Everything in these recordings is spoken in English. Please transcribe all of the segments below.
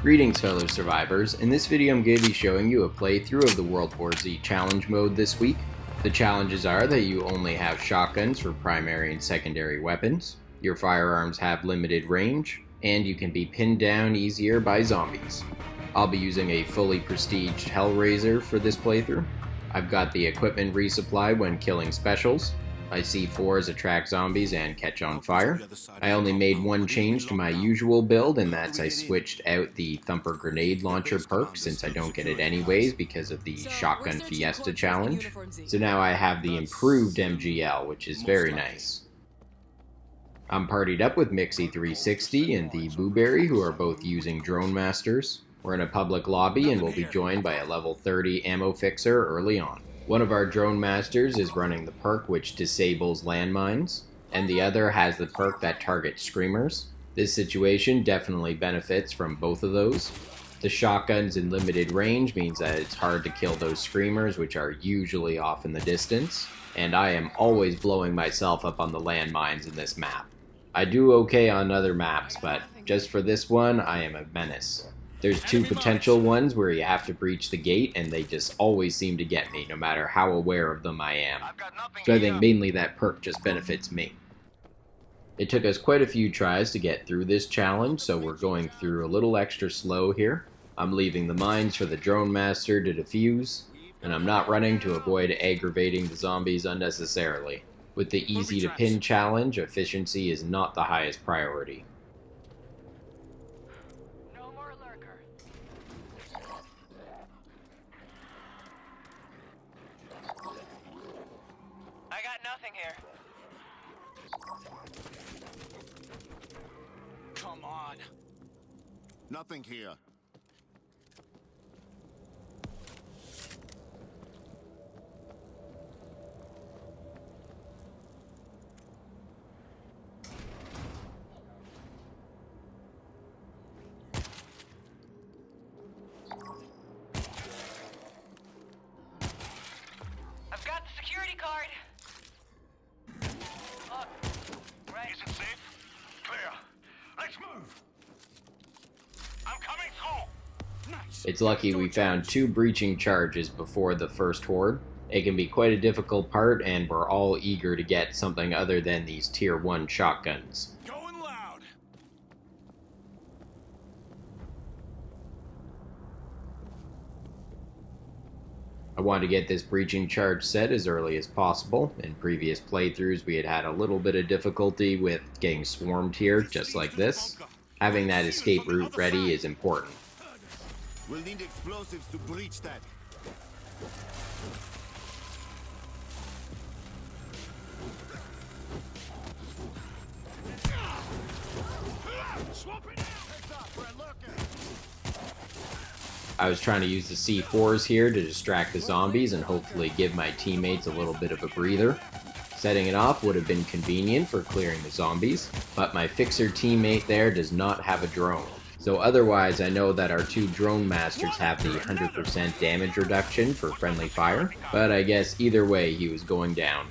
Greetings fellow survivors, in this video I'm going to be showing you a playthrough of the World War Z challenge mode this week. The challenges are that you only have shotguns for primary and secondary weapons, your firearms have limited range, and you can be pinned down easier by zombies. I'll be using a fully prestiged Hellraiser for this playthrough. I've got the equipment resupply when killing specials. My C4s attract zombies and catch on fire. I only made one change to my usual build, and that's I switched out the Thumper Grenade Launcher perk since I don't get it anyways because of the Shotgun Fiesta challenge. So now I have the improved MGL, which is very nice. I'm partied up with Mixie360 and the Blueberry, who are both using Drone Masters. We're in a public lobby and we'll be joined by a level 30 ammo fixer early on. One of our drone masters is running the perk which disables landmines, and the other has the perk that targets screamers. This situation definitely benefits from both of those. The shotguns in limited range means that it's hard to kill those screamers, which are usually off in the distance, and I am always blowing myself up on the landmines in this map. I do okay on other maps, but just for this one, I am a menace. There's two potential ones where you have to breach the gate, and they just always seem to get me, no matter how aware of them I am. So I think mainly that perk just benefits me. It took us quite a few tries to get through this challenge, so we're going through a little extra slow here. I'm leaving the mines for the drone master to defuse, and I'm not running to avoid aggravating the zombies unnecessarily. With the easy to pin challenge, efficiency is not the highest priority. Nothing here. Come on. Nothing here. I've got the security card. Is it safe? Clear. Let's move. I'm coming through. Nice. It's lucky we found two breaching charges before the first horde. It can be quite a difficult part, and we're all eager to get something other than these tier 1 shotguns. Going loud. I want to get this breaching charge set as early as possible. In previous playthroughs we had a little bit of difficulty with getting swarmed here, just like this. Having that escape route ready is important. We'll need explosives to breach that. Swap it out. Heads up, we're lurking. I was trying to use the C4s here to distract the zombies and hopefully give my teammates a little bit of a breather. Setting it off would have been convenient for clearing the zombies, but my fixer teammate there does not have a drone. So otherwise I know that our two drone masters have the 100% damage reduction for friendly fire, but I guess either way he was going down.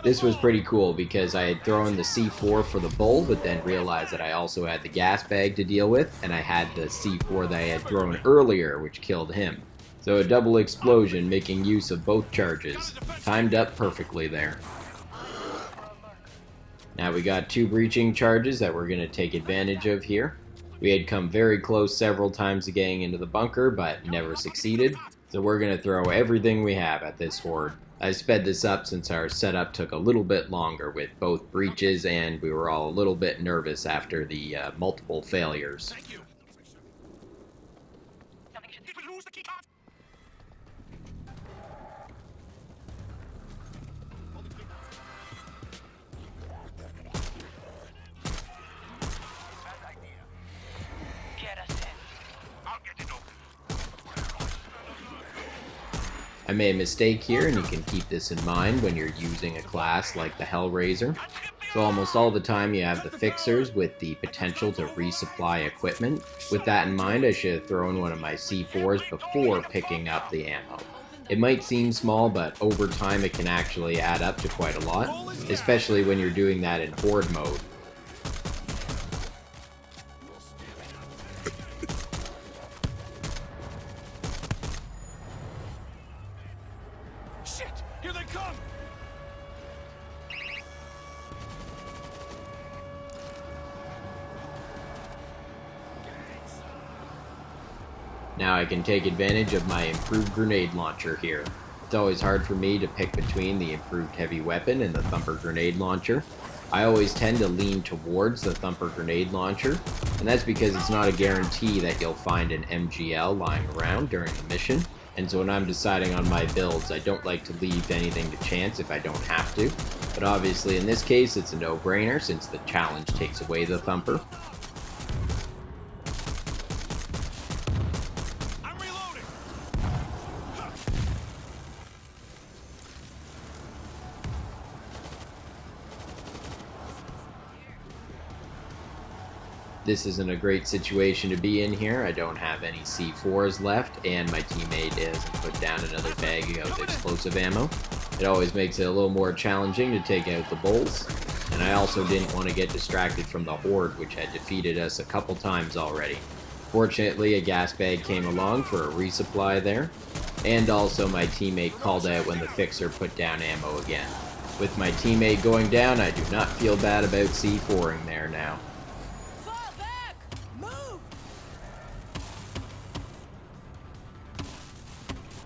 This was pretty cool because I had thrown the C4 for the bull, but then realized that I also had the gas bag to deal with, and I had the C4 that I had thrown earlier, which killed him. So a double explosion, making use of both charges. Timed up perfectly there. Now we got two breaching charges that we're going to take advantage of here. We had come very close several times to getting into the bunker, but never succeeded. So we're going to throw everything we have at this horde. I sped this up since our setup took a little bit longer with both breaches, and we were all a little bit nervous after the multiple failures. Thank you. If we lose the key card. Get us in. I'll get it open. I made a mistake here, and you can keep this in mind when you're using a class like the Hellraiser. So almost all the time you have the fixers with the potential to resupply equipment. With that in mind, I should have thrown one of my C4s before picking up the ammo. It might seem small, but over time it can actually add up to quite a lot, especially when you're doing that in horde mode. Now I can take advantage of my improved grenade launcher here. It's always hard for me to pick between the improved heavy weapon and the Thumper grenade launcher. I always tend to lean towards the Thumper grenade launcher, and that's because it's not a guarantee that you'll find an MGL lying around during the mission, and so when I'm deciding on my builds, I don't like to leave anything to chance if I don't have to. But obviously in this case, it's a no-brainer since the challenge takes away the Thumper. I'm reloading. This isn't a great situation to be in here. I don't have any C4s left, and my teammate hasn't put down another bag of explosive ammo. It always makes it a little more challenging to take out the bulls, and I also didn't want to get distracted from the horde, which had defeated us a couple times already. Fortunately, a gas bag came along for a resupply there, and also my teammate called out when the fixer put down ammo again. With my teammate going down, I do not feel bad about C4ing there now.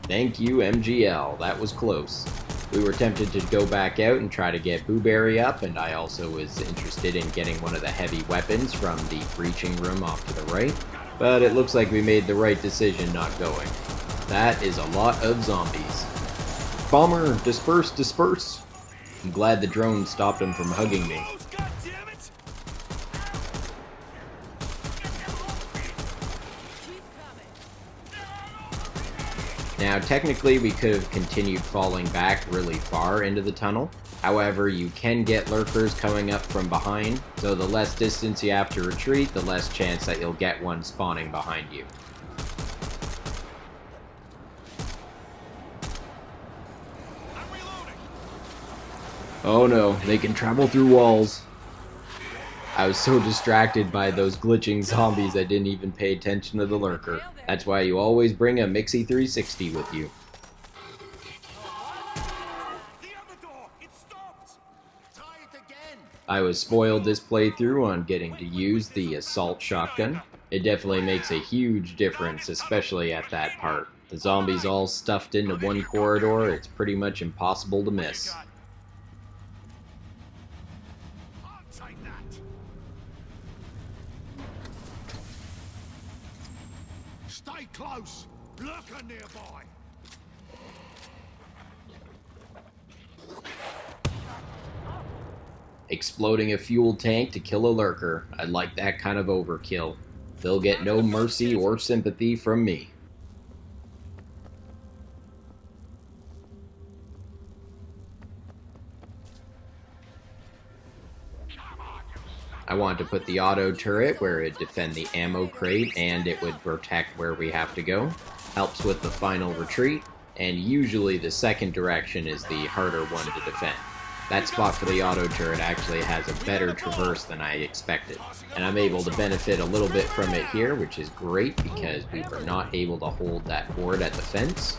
Thank you, MGL. That was close. We were tempted to go back out and try to get Booberry up, and I also was interested in getting one of the heavy weapons from the breaching room off to the right, but it looks like we made the right decision not going. That is a lot of zombies. Bomber, disperse, disperse! I'm glad the drone stopped him from hugging me. God damn it! Now, technically, we could have continued falling back really far into the tunnel. However, you can get lurkers coming up from behind, so the less distance you have to retreat, the less chance that you'll get one spawning behind you. I'm reloading. Oh no, they can travel through walls. I was so distracted by those glitching zombies I didn't even pay attention to the lurker. That's why you always bring a Mixie 360 with you. The other door. It stopped. Try it again. I was spoiled this playthrough on getting to use the assault shotgun. It definitely makes a huge difference, especially at that part. The zombies all stuffed into one corridor, it's pretty much impossible to miss. I'll take that. Stay close. Lurker nearby. Exploding a fuel tank to kill a lurker. I like that kind of overkill. They'll get no mercy or sympathy from me. I want to put the auto turret where it'd defend the ammo crate and it would protect where we have to go. Helps with the final retreat, and usually the second direction is the harder one to defend. That spot for the auto turret actually has a better traverse than I expected, and I'm able to benefit a little bit from it here, which is great because we were not able to hold that horde at the fence.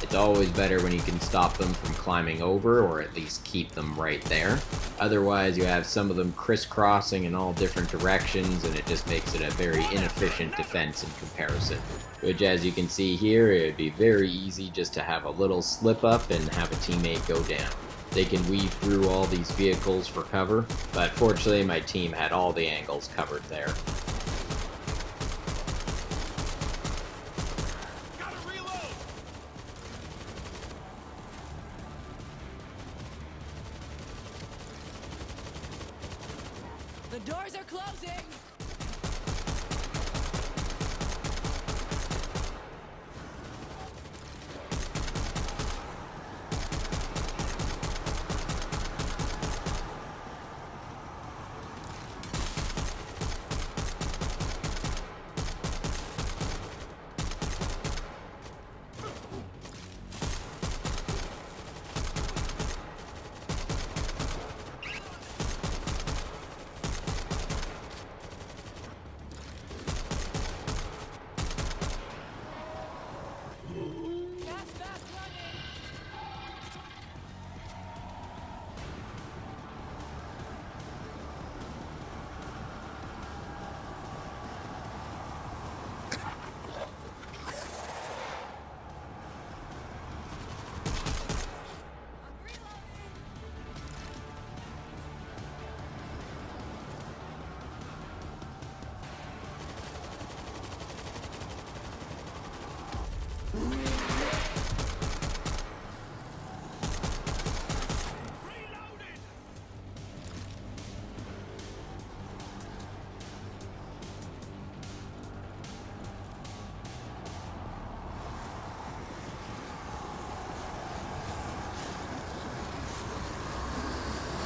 It's always better when you can stop them from climbing over, or at least keep them right there. Otherwise, you have some of them crisscrossing in all different directions, and it just makes it a very inefficient defense in comparison. Which, as you can see here, it would be very easy just to have a little slip up and have a teammate go down. They can weave through all these vehicles for cover, but fortunately my team had all the angles covered there. Gotta reload. The doors are closing!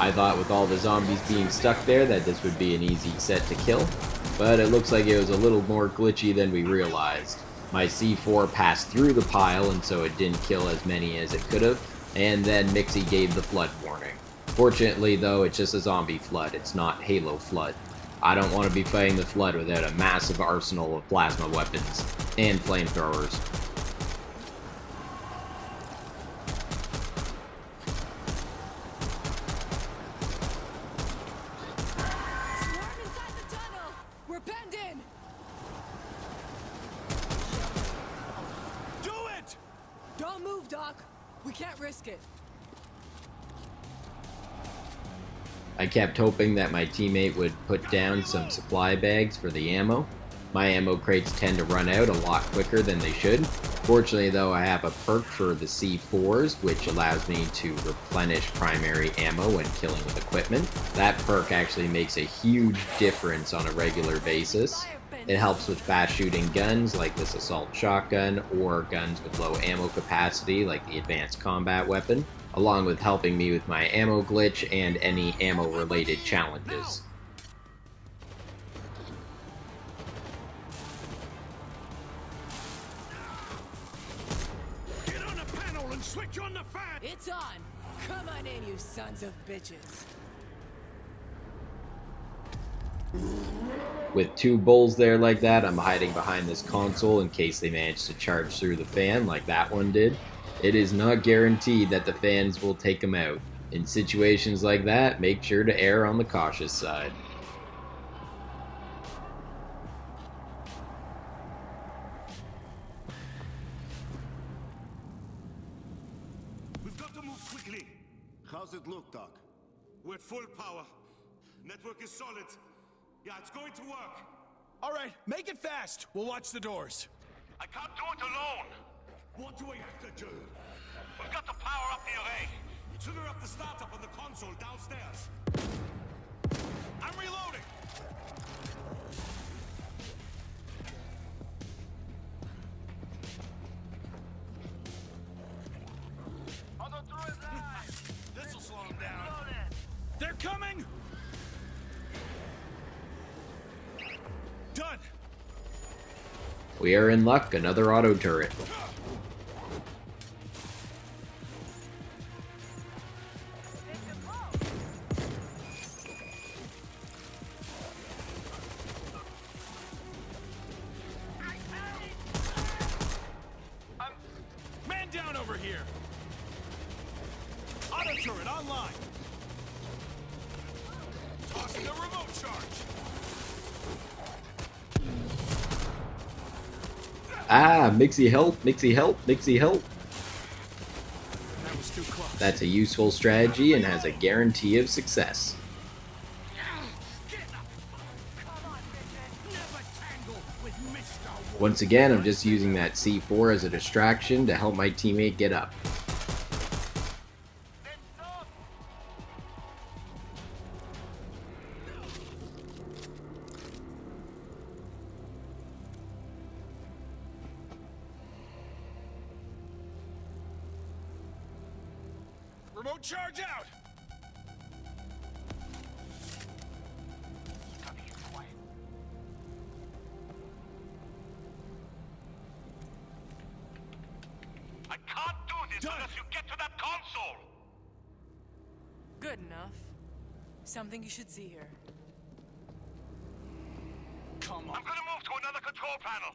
I thought with all the zombies being stuck there that this would be an easy set to kill, but it looks like it was a little more glitchy than we realized. My C4 passed through the pile, and so it didn't kill as many as it could have, and then Mixie gave the flood warning. Fortunately though, it's just a zombie flood, it's not Halo flood. I don't want to be fighting the flood without a massive arsenal of plasma weapons and flamethrowers. Swarm inside the tunnel! We're penned in! Do it! Don't move, Doc. We can't risk it. I kept hoping that my teammate would put down some supply bags for the ammo. My ammo crates tend to run out a lot quicker than they should. Fortunately though, I have a perk for the C4s, which allows me to replenish primary ammo when killing with equipment. That perk actually makes a huge difference on a regular basis. It helps with fast shooting guns like this assault shotgun, or guns with low ammo capacity like the advanced combat weapon, along with helping me with my ammo glitch and any ammo related challenges. Get on the panel and switch on the fan! It's on! Come on in, you sons of bitches. With two bulls there like that, I'm hiding behind this console in case they manage to charge through the fan like that one did. It is not guaranteed that the fans will take them out. In situations like that, make sure to err on the cautious side. We've got to move quickly. How's it look, Doc? We're at full power. Network is solid. Yeah, it's going to work. All right, make it fast. We'll watch the doors. I can't do it alone. What do we have to do? We've got to power up the array. Trigger up the startup on the console downstairs. I'm reloading. This'll slow them down. They're coming! Done. We are in luck, another auto turret. Man down over here. Auto turret online. Tossing a remote charge. Ah, Mixie help, Mixie help, Mixie help. That was too close. That's a useful strategy and has a guarantee of success. Once again, I'm just using that C4 as a distraction to help my teammate get up. Remote charge out. I can't do this Done. unless you get to that console. Good enough. Something you should see here. Come on. I'm gonna move to another control panel.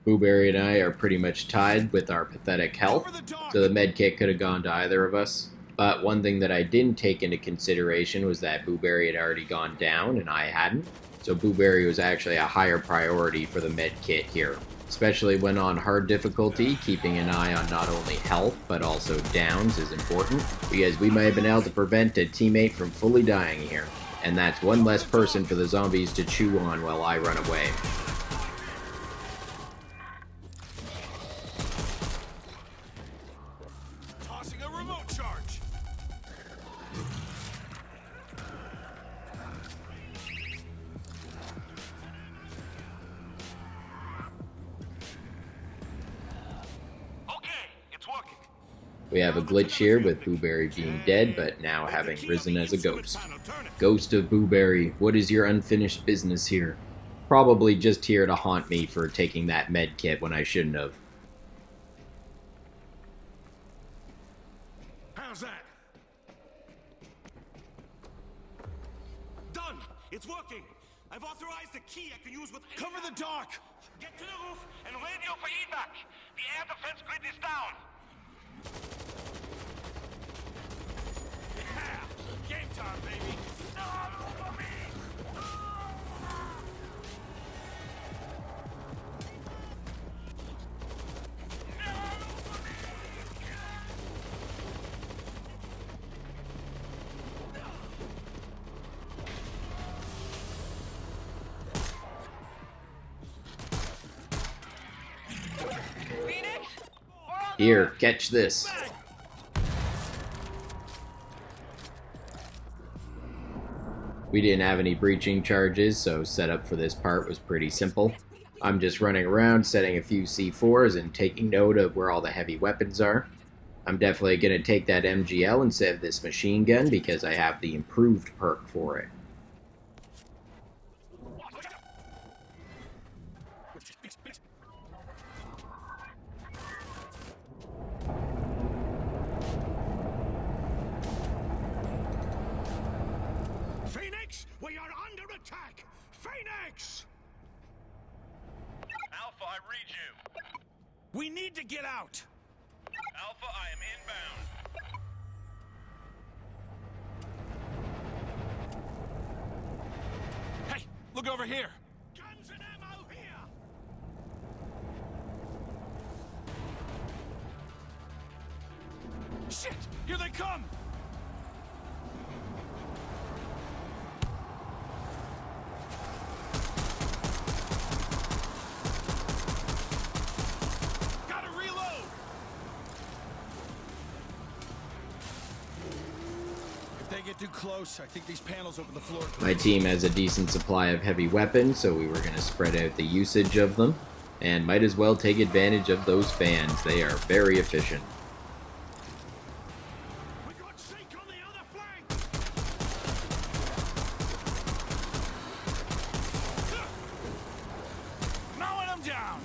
Booberry and I are pretty much tied with our pathetic health, so the medkit could have gone to either of us. But one thing that I didn't take into consideration was that Booberry had already gone down and I hadn't, so Booberry was actually a higher priority for the medkit here. Especially when on hard difficulty, keeping an eye on not only health but also downs is important, because we might have been able to prevent a teammate from fully dying here. And that's one less person for the zombies to chew on while I run away. Tossing a remote charge. Okay, it's working. We have a glitch here with Booberry being dead, but now having risen as a ghost. Ghost of Booberry, what is your unfinished business here? Probably just here to haunt me for taking that med kit when I shouldn't have. How's that? Done! It's working! I've authorized a key I can use with... Cover the dock! Get to the roof and radio for evac. The air defense grid is down. Yeah! Game time, baby! Phoenix? We're on the Here, roof. catch this. We didn't have any breaching charges, so setup for this part was pretty simple. I'm just running around, setting a few C4s and taking note of where all the heavy weapons are. I'm definitely going to take that MGL instead of this machine gun because I have the improved perk for it. Phoenix, we are under attack! Phoenix! Alpha, I read you. We need to get out! Alpha, I am inbound. Hey, look over here! Guns and ammo here! Shit! Here they come! Gotta reload! If they get too close, I think these panels over the floor. My team has a decent supply of heavy weapons, so we were going to spread out the usage of them, and might as well take advantage of those fans. They are very efficient. We got Sheik on the other flank! Mowing them down!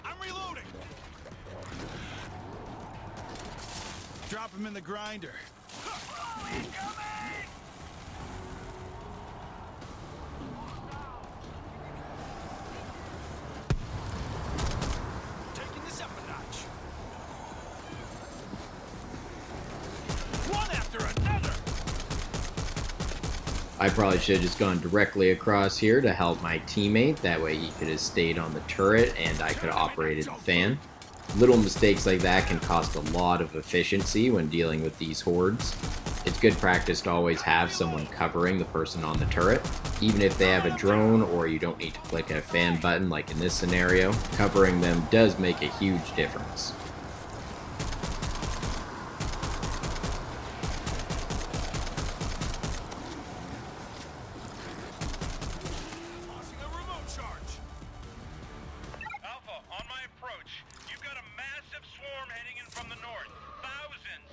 I'm reloading! Drop him in the grinder. Taking this up a notch. One after another. I probably should have just gone directly across here to help my teammate. That way he could have stayed on the turret and I could have operated the fan. Little mistakes like that can cost a lot of efficiency when dealing with these hordes. It's good practice to always have someone covering the person on the turret. Even if they have a drone or you don't need to click a fan button like in this scenario, covering them does make a huge difference. Tossing a remote charge. Alpha, on my approach. You've got a massive swarm heading in from the north. Thousands.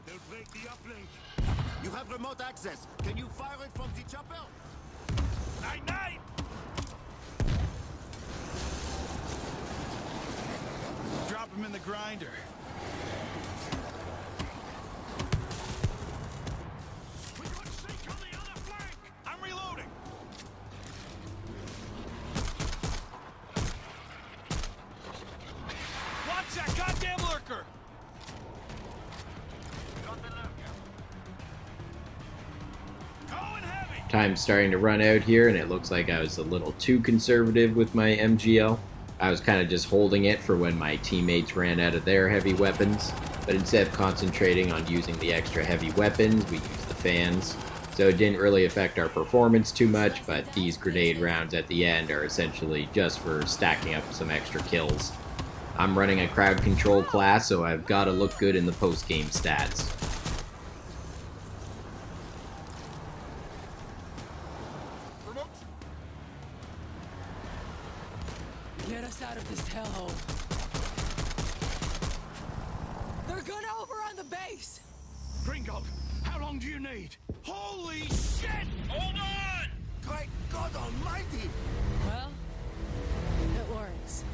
They'll break the uplink. You have remote access. Can you fire it from the chopper? Night night. Drop him in the grinder. We got Sheik on the other flank! I'm reloading. Watch that goddamn lurker. Going heavy! Time's starting to run out here, and it looks like I was a little too conservative with my MGL. I was kind of just holding it for when my teammates ran out of their heavy weapons, but instead of concentrating on using the extra heavy weapons, we used the fans. So it didn't really affect our performance too much, but these grenade rounds at the end are essentially just for stacking up some extra kills. I'm running a crowd control class, so I've got to look good in the post-game stats. Remote. base. Gringo, how long do you need? Holy shit! Hold on! Great God Almighty! Well, it works.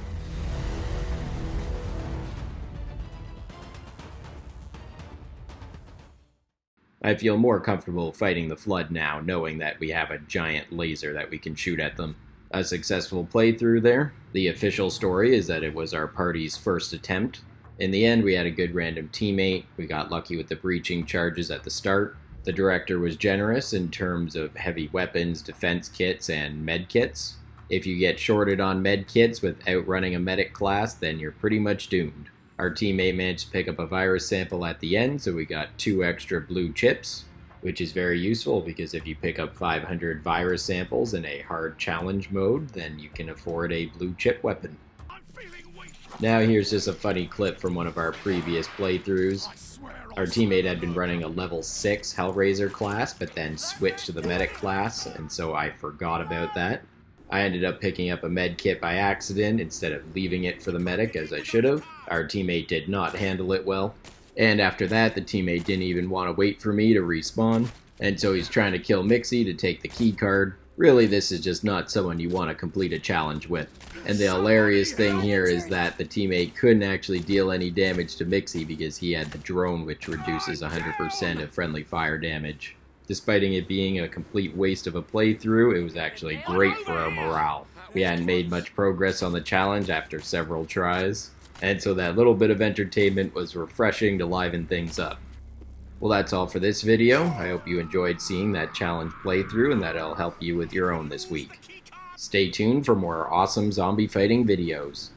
I feel more comfortable fighting the Flood now, knowing that we have a giant laser that we can shoot at them. A successful playthrough there. The official story is that it was our party's first attempt. In the end, we had a good random teammate. We got lucky with the breaching charges at the start. The director was generous in terms of heavy weapons, defense kits, and med kits. If you get shorted on med kits without running a medic class, then you're pretty much doomed. Our teammate managed to pick up a virus sample at the end, so we got 2 extra blue chips, which is very useful because if you pick up 500 virus samples in a hard challenge mode, then you can afford a blue chip weapon. Now here's just a funny clip from one of our previous playthroughs. Our teammate had been running a level 6 Hellraiser class, but then switched to the medic class, and so I forgot about that. I ended up picking up a med kit by accident instead of leaving it for the medic as I should have. Our teammate did not handle it well. And after that, the teammate didn't even want to wait for me to respawn. And so he's trying to kill Mixie to take the key card. Really, this is just not someone you want to complete a challenge with. And the hilarious thing here is that the teammate couldn't actually deal any damage to Mixie because he had the drone, which reduces 100% of friendly fire damage. Despite it being a complete waste of a playthrough, it was actually great for our morale. We hadn't made much progress on the challenge after several tries, and so that little bit of entertainment was refreshing to liven things up. Well, that's all for this video. I hope you enjoyed seeing that challenge playthrough and that it'll help you with your own this week. Stay tuned for more awesome zombie fighting videos.